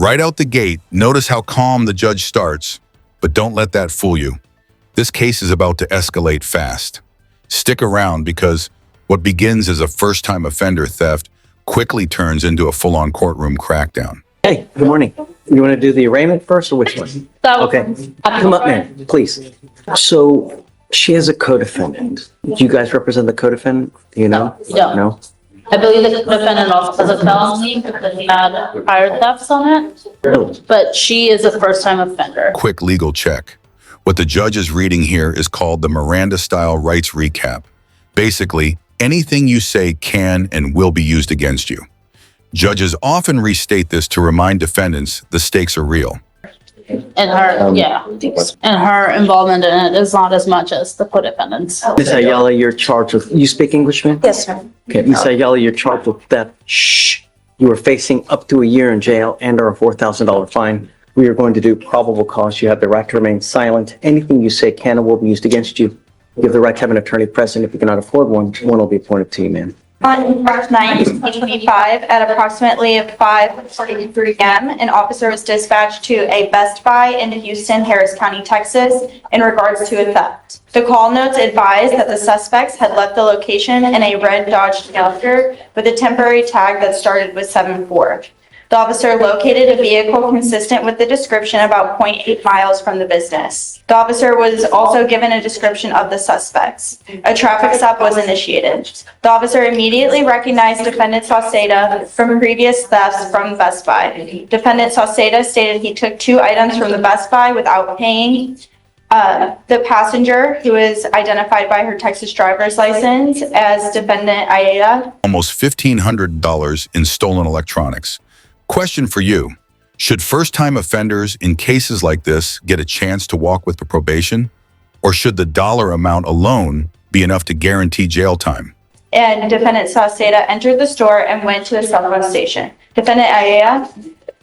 Right out the gate, notice how calm the judge starts, but don't let that fool you. This case is about to escalate fast. Stick around because what begins as a first-time offender theft quickly turns into a full-on courtroom crackdown. Hey, good morning. You want to do the arraignment first or which one? Okay, come up, man, please. So she has a co-defendant. Do you guys represent the co-defendant? Do you know? No. I believe the defendant also has a felony because he had prior thefts on it, Really? but she is a first-time offender. Quick legal check. What the judge is reading here is called the Miranda-style rights recap. Basically, anything you say can and will be used against you. Judges often restate this to remind defendants the stakes are real. And her, and her involvement in it is not as much as the co-defendants. Ms. Ayala, you're charged with, you speak English, ma'am? Yes, sir. Okay, Ms. Ayala, you're charged with theft. Shh. You are facing up to a year in jail and or a $4,000 fine. We are going to do probable cause. You have the right to remain silent. Anything you say can and will be used against you. You have the right to have an attorney present. If you cannot afford one, one will be appointed to you, ma'am. On March 9th, 2025, at approximately 5:43 p.m., an officer was dispatched to a Best Buy in Houston, Harris County, Texas, in regards to a theft. The call notes advised that the suspects had left the location in a red Dodge Challenger with a temporary tag that started with 74. The officer located a vehicle consistent with the description about 0.8 miles from the business. The officer was also given a description of the suspects. A traffic stop was initiated. The officer immediately recognized Defendant Sauceda from previous thefts from Best Buy. Defendant Sauceda stated he took 2 items from the Best Buy without paying. The passenger, who is identified by her Texas driver's license as Defendant Ayala. Almost $1,500 in stolen electronics. Question for you. Should first-time offenders in cases like this get a chance to walk with probation? Or should the dollar amount alone be enough to guarantee jail time? And Defendant Sauceda entered the store and went to a cell phone station. Defendant Ayala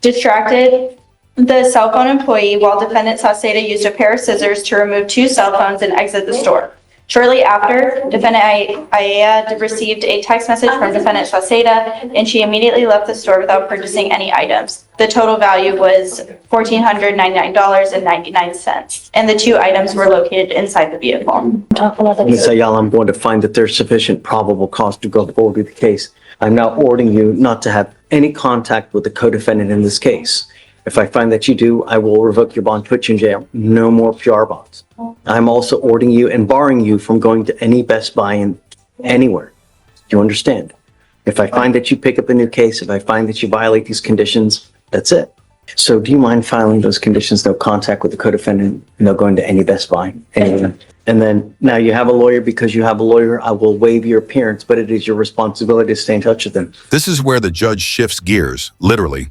distracted the cell phone employee while Defendant Sauceda used a pair of scissors to remove 2 cell phones and exit the store. Shortly after, Defendant Ayala received a text message from Defendant Sauceda, and she immediately left the store without purchasing any items. The total value was $1,499.99, and the 2 items were located inside the vehicle. Ms. Ayala, I'm going to find that there's sufficient probable cause to go forward with the case. I'm now ordering you not to have any contact with the co-defendant in this case. If I find that you do, I will revoke your bond, put you in jail. No more PR bonds. I'm also ordering you and barring you from going to any Best Buy in anywhere. Do you understand? If I find that you pick up a new case, if I find that you violate these conditions, that's it. So do you mind filing those conditions, no contact with the co-defendant, no going to any Best Buy, anywhere? And then now you have a lawyer. Because you have a lawyer, I will waive your appearance, but it is your responsibility to stay in touch with them. This is where the judge shifts gears, literally.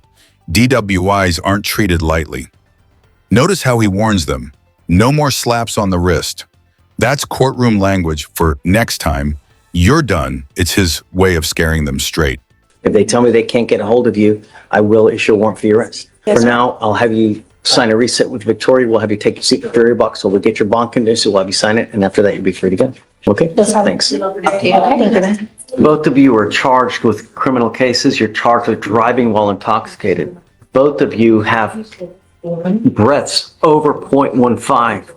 DWIs aren't treated lightly. Notice how he warns them. No more slaps on the wrist. That's courtroom language for next time you're done. It's his way of scaring them straight. If they tell me they can't get a hold of you, I will issue a warrant for your arrest. Yes, For sir. now, I'll have you sign a reset with Victoria. We'll have you take your seat in the jury box. So we'll get your bond condition. We'll have you sign it. And after that, you'll be free to go. Okay? Thanks. Both of you are charged with criminal cases. You're charged with driving while intoxicated. Both of you have breaths over 0.15.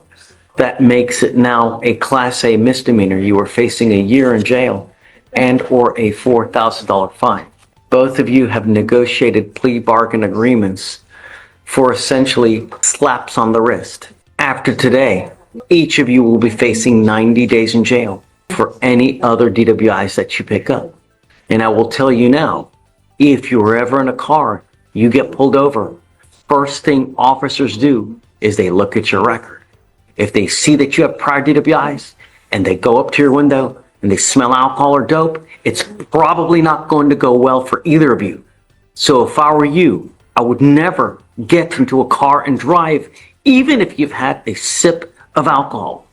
That makes it now a Class A misdemeanor. You are facing a year in jail and or a $4,000 fine. Both of you have negotiated plea bargain agreements for essentially slaps on the wrist. After today, each of you will be facing 90 days in jail for any other DWIs that you pick up. And I will tell you now, if you're ever in a car, you get pulled over, first thing officers do is they look at your record. If they see that you have prior DWIs and they go up to your window and they smell alcohol or dope, it's probably not going to go well for either of you. So if I were you, I would never get into a car and drive, even if you've had a sip of alcohol,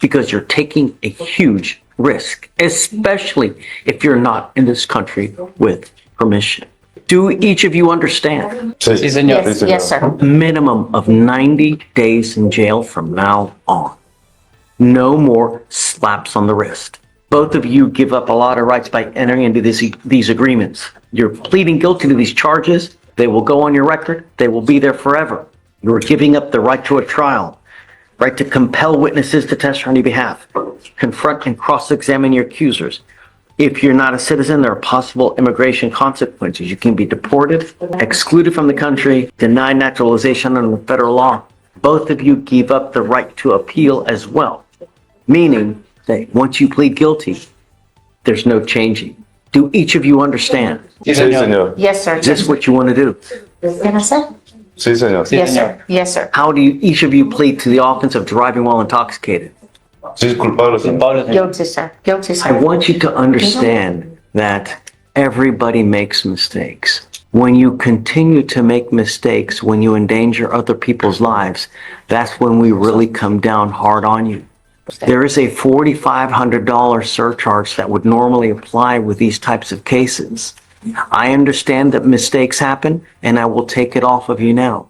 because you're taking a huge risk, especially if you're not in this country with permission. Do each of you understand? Yes, sir. A minimum of 90 days in jail from now on. No more slaps on the wrist. Both of you give up a lot of rights by entering into these agreements. You're pleading guilty to these charges. They will go on your record. They will be there forever. You're giving up the right to a trial, right to compel witnesses to testify on your behalf, confront and cross-examine your accusers. If you're not a citizen, there are possible immigration consequences. You can be deported, excluded from the country, denied naturalization under federal law. Both of you give up the right to appeal as well, meaning that once you plead guilty, there's no changing. Do each of you understand? Sí, señor. Yes, sir. Is this what you want to do? Yes, sir. Sí, señor. Yes, sir. Yes, sir. How do you, each of you plead to the offense of driving while intoxicated? Sí, culpable, señor. Guilty, sir. Guilty, I sir. want you to understand that everybody makes mistakes. When you continue to make mistakes, when you endanger other people's lives, that's when we really come down hard on you. There is a $4,500 surcharge that would normally apply with these types of cases. I understand that mistakes happen, and I will take it off of you now.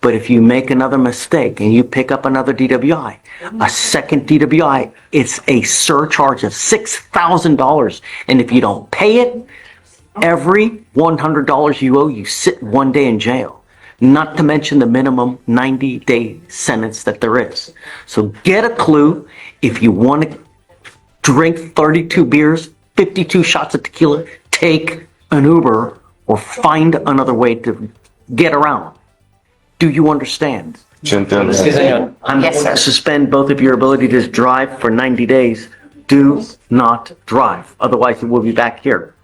But if you make another mistake and you pick up another DWI, a second DWI, it's a surcharge of $6,000. And if you don't pay it, every $100 you owe, you sit 1 day in jail. Not to mention the minimum 90-day sentence that there is. So get a clue. If you want to drink 32 beers, 52 shots of tequila, take an Uber or find another way to get around. Do you understand? Sí, entiendo. I'm Yes, going to sir. suspend both of your ability to drive for 90 days. Do not drive. Otherwise, we will be back here.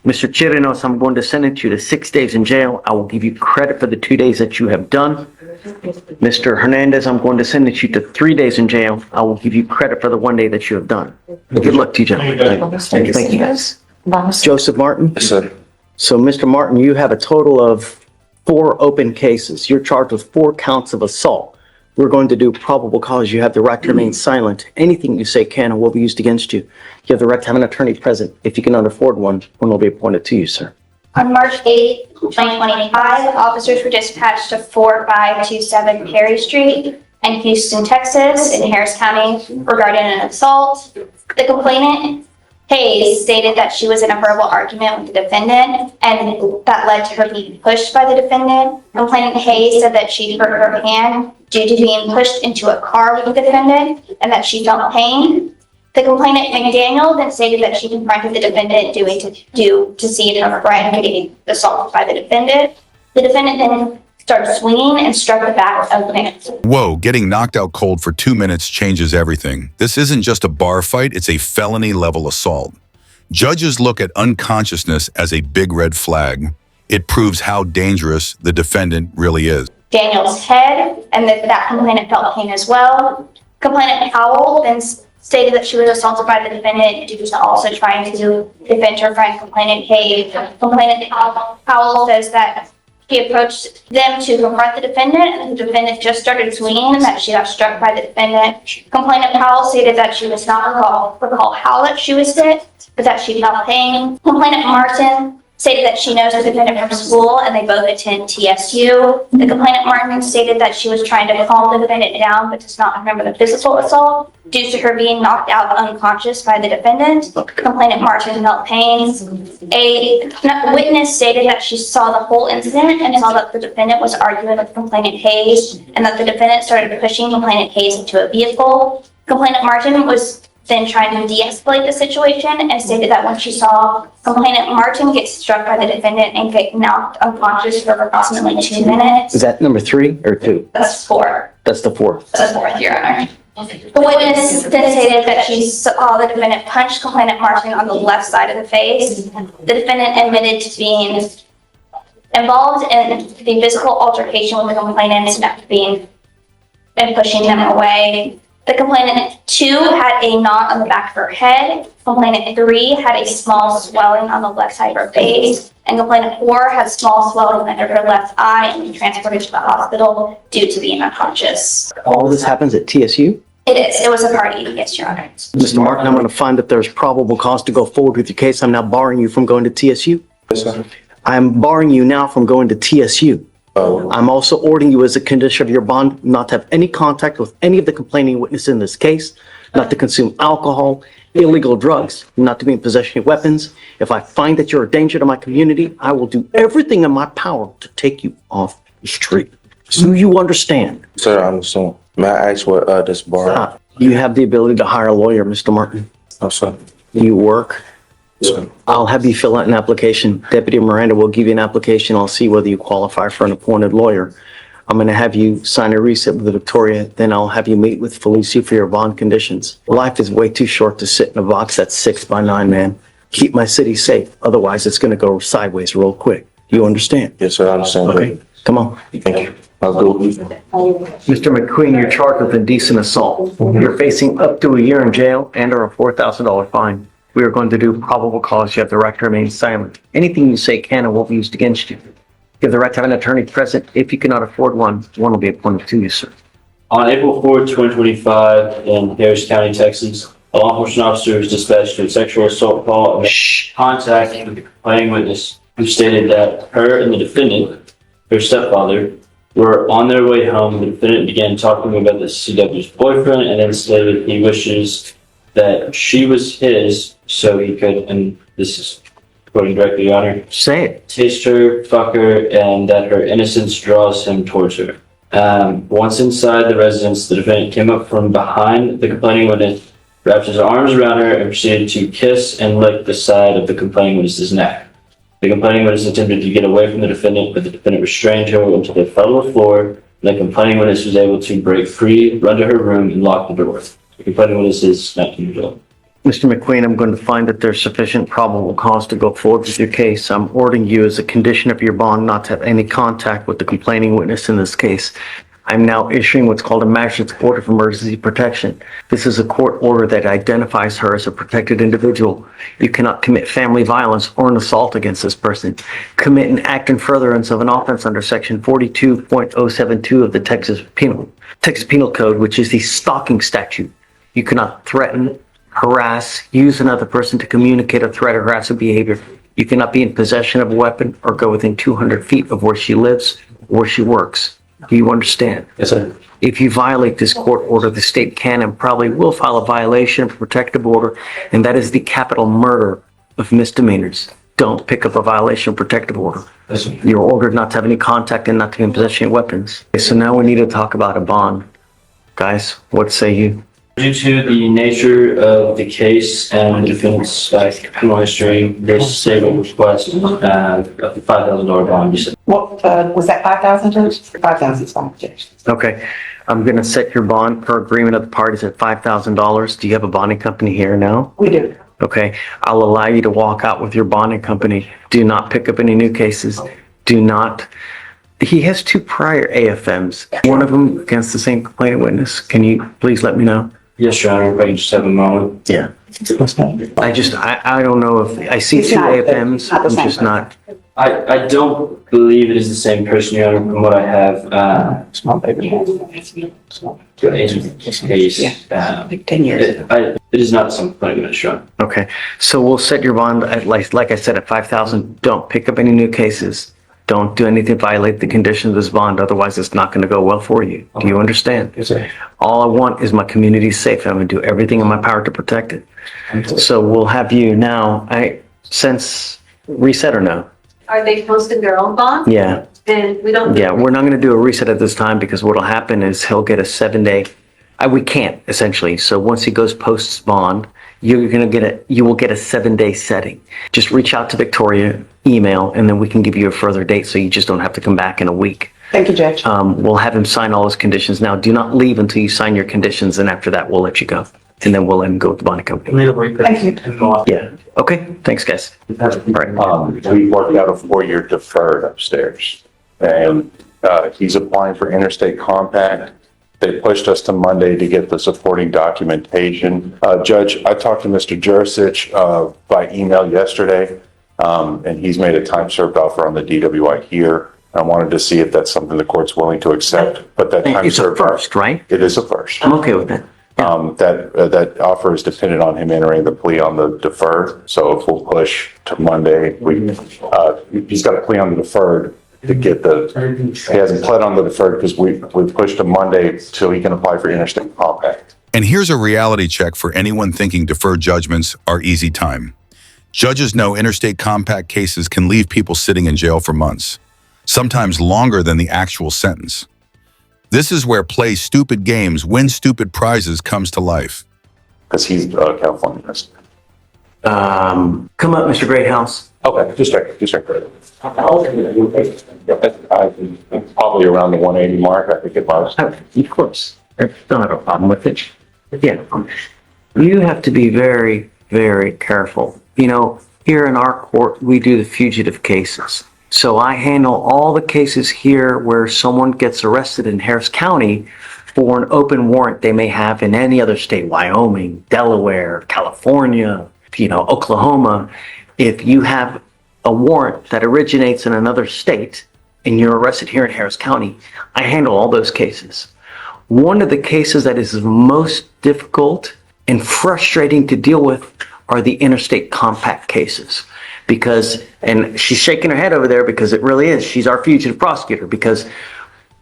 Mr. Chirinos, I'm going to sentence you to 6 days in jail. I will give you credit for the 2 days that you have done. Mr. Hernandez, I'm going to sentence you to 3 days in jail. I will give you credit for the 1 day that you have done. Good luck to you, gentlemen. Thank you, guys. Vamos. Joseph Martin? Yes, sir. So, Mr. Martin, you have a total of 4 open cases. You're charged with 4 counts of assault. We're going to do probable cause. You have the right to remain silent. Anything you say can and will be used against you. You have the right to have an attorney present. If you cannot afford one will be appointed to you, sir. On March 8th, 2025, officers were dispatched to 4527 Perry Street in Houston, Texas, in Harris County regarding an assault. The complainant, Hayes, stated that she was in a verbal argument with the defendant and that led to her being pushed by the defendant. Complainant Hayes said that she hurt her hand due to being pushed into a car with the defendant and that she felt pain. The complainant, McDaniel, then stated that she confronted the defendant to see if her friend getting assaulted by the defendant. The defendant then started swinging and struck the back of the man. Whoa, getting knocked out cold for 2 minutes changes everything. This isn't just a bar fight, it's a felony-level assault. Judges look at unconsciousness as a big red flag. It proves how dangerous the defendant really is. Daniel's head, and that complainant felt pain as well. Complainant Powell then stated that she was assaulted by the defendant due to also trying to defend her friend, complainant Hayes. Complainant Powell says that he approached them to confront the defendant, and the defendant just started swinging and that she got struck by the defendant. Complainant Powell stated that she was not recall how that she was hit, but that she felt pain. Complainant Martin stated that she knows the defendant from school and they both attend TSU. The complainant Martin stated that she was trying to calm the defendant down but does not remember the physical assault due to her being knocked out unconscious by the defendant. Complainant Martin felt pain. A witness stated that she saw the whole incident and saw that the defendant was arguing with complainant Hayes and that the defendant started pushing complainant Hayes into a vehicle. Complainant Martin was then trying to de-escalate the situation and stated that when she saw complainant Martin get struck by the defendant and get knocked unconscious for approximately 2 minutes. Is that number 3 or 2? That's 4. That's the 4th. That's 4th, Your Honor. The witness then stated that she saw the defendant punch complainant Martin on the left side of the face. The defendant admitted to being involved in the physical altercation with the complainant and pushing them away. The complainant 2 had a knot on the back of her head. Complainant 3 had a small swelling on the left side of her face. And complainant 4 had small swelling under her left eye and was transported to the hospital due to being unconscious. All this happens at TSU? It is. It was a party, yes, Your Honor. Mr. Martin, I'm going to find that there's probable cause to go forward with your case. I'm now barring you from going to TSU. Yes, sir. I'm barring you now from going to TSU. I'm also ordering you as a condition of your bond not to have any contact with any of the complaining witnesses in this case, not to consume alcohol, illegal drugs, not to be in possession of weapons. If I find that you're a danger to my community, I will do everything in my power to take you off the street. So you understand. Sir, I understand. May I ask what this bar? You have the ability to hire a lawyer, Mr. Martin. Oh, sir. You work. Sir. I'll have you fill out an application. Deputy Miranda will give you an application. I'll see whether you qualify for an appointed lawyer. I'm going to have you sign a receipt with the Victoria. Then I'll have you meet with Felicia for your bond conditions. Life is way too short to sit in a box that's 6 by 9, man. Keep my city safe. Otherwise, it's going to go sideways real quick. You understand? Yes, sir, I understand. Okay, come on. Thank you. I'll go. Mr. McQueen, you're charged with indecent assault. You're facing up to a year in jail and/or a $4,000 fine. We are going to do probable cause. You have the right to remain silent. Anything you say can and will be used against you. You have the right to have an attorney present. If you cannot afford one will be appointed to you, sir. On April 4th, 2025, in Harris County, Texas, a law enforcement officer was dispatched to a sexual assault call and contact with the complaining witness, who stated that her and the defendant, her stepfather, were on their way home. The defendant began talking about the CW's boyfriend and then stated he wishes that she was his so he could, and this is quoting directly, Your Honor, Say it. taste her, fuck her, and that her innocence draws him towards her. Once inside the residence, the defendant came up from behind the complaining witness, wrapped his arms around her, and proceeded to kiss and lick the side of the complaining witness's neck. The complaining witness attempted to get away from the defendant, but the defendant restrained her until they fell to the floor, and the complaining witness was able to break free, run to her room, and lock the door. The complaining witness is 19 years old. Mr. McQueen, I'm going to find that there's sufficient probable cause to go forward with your case. I'm ordering you as a condition of your bond not to have any contact with the complaining witness in this case. I'm now issuing what's called a magistrate's order of emergency protection. This is a court order that identifies her as a protected individual. You cannot commit family violence or an assault against this person. Commit an act in furtherance of an offense under section 42.072 of the Texas Penal Code, which is the stalking statute. You cannot threaten, harass, use another person to communicate a threat or harassing behavior. You cannot be in possession of a weapon or go within 200 feet of where she lives or where she works. Do you understand? Yes, sir. If you violate this court order, the state can and probably will file a violation of a protective order, and that is the capital murder of misdemeanors. Don't pick up a violation of protective order. Yes, sir. You're ordered not to have any contact and not to be in possession of weapons. Okay, so now we need to talk about a bond. Guys, what say you? Due to the nature of the case and the defendant's criminal history, this state will request up to $5,000 bond. You said. What, was that 5,000, Judge? 5,000 is fine, Judge. Okay, I'm gonna set your bond per agreement of the parties at $5,000. Do you have a bonding company here now? We do. Okay, I'll allow you to walk out with your bonding company. Do not pick up any new cases. Do not. He has 2 prior AFMs, one of them against the same complaining witness. Can you please let me know? Yes, Your Honor, if I can just have a moment. Yeah. I don't know if, I see It's 2 not- AFMs, it's not the I'm same just not. I don't believe it is the same person, Your Honor, from what I have, Small baby. case. Like 10 years ago. It is not some complaining witness, Your Honor. Okay, so we'll set your bond at, like I said, at 5,000. Don't pick up any new cases. Don't do anything to violate the conditions of this bond, otherwise it's not gonna go well for you. Do you understand? Yes, sir. All I want is my community safe, and I'm gonna do everything in my power to protect it. So we'll have you now, since reset or no? Are they posting their own bond? Yeah, Then we don't. yeah, we're not gonna do a reset at this time because what'll happen is he'll get a 7-day, we can't essentially. So once he goes posts bond, you will get a 7-day setting. Just reach out to Victoria, email, and then we can give you a further date so you just don't have to come back in a week. Thank you, Judge. We'll have him sign all his conditions. Now, do not leave until you sign your conditions, and after that, we'll let you go. And then we'll let him go with the bonding company. Thank you. Yeah, okay, thanks, guys. All right. We worked out a 4-year deferred upstairs, and he's applying for Interstate Compact. They pushed us to Monday to get the supporting documentation. Judge, I talked to Mr. Jurisic by email yesterday, and he's made a time-served offer on the DWI here. I wanted to see if that's something the court's willing to accept, but that time It's a served. first, right? It is a first. I'm okay with that. That offer is dependent on him entering the plea on the deferred. So if we'll push to Monday, he's got a plea on the deferred to get he hasn't pled on the deferred because we pushed to Monday so he can apply for Interstate Compact. And here's a reality check for anyone thinking deferred judgments are easy time. Judges know interstate compact cases can leave people sitting in jail for months, sometimes longer than the actual sentence. This is where play stupid games, win stupid prizes comes to life. Because he's California resident. Come up, Mr. Greathouse. Okay, just check. Probably around the 180 mark, I think it was. Of course, I don't have a problem with it. Yeah, you have to be very, very careful. You know, here in our court, we do the fugitive cases. So I handle all the cases here where someone gets arrested in Harris County for an open warrant they may have in any other state, Wyoming, Delaware, California, Oklahoma. If you have a warrant that originates in another state and you're arrested here in Harris County, I handle all those cases. One of the cases that is most difficult and frustrating to deal with are the interstate compact cases. Because, and she's shaking her head over there because it really is, she's our fugitive prosecutor, because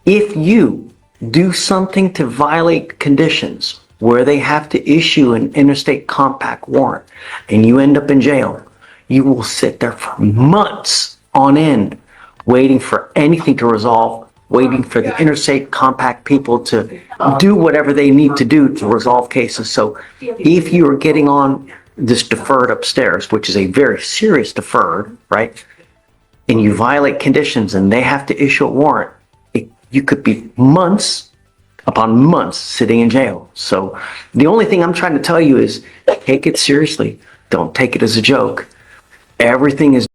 if you do something to violate conditions where they have to issue an interstate compact warrant and you end up in jail, you will sit there for months on end waiting for anything to resolve, waiting for the interstate compact people to do whatever they need to do to resolve cases. So if you are getting on this deferred upstairs, which is a very serious deferred, right? And you violate conditions and they have to issue a warrant, you could be months upon months sitting in jail. So the only thing I'm trying to tell you is take it seriously. Don't take it as a joke. Everything is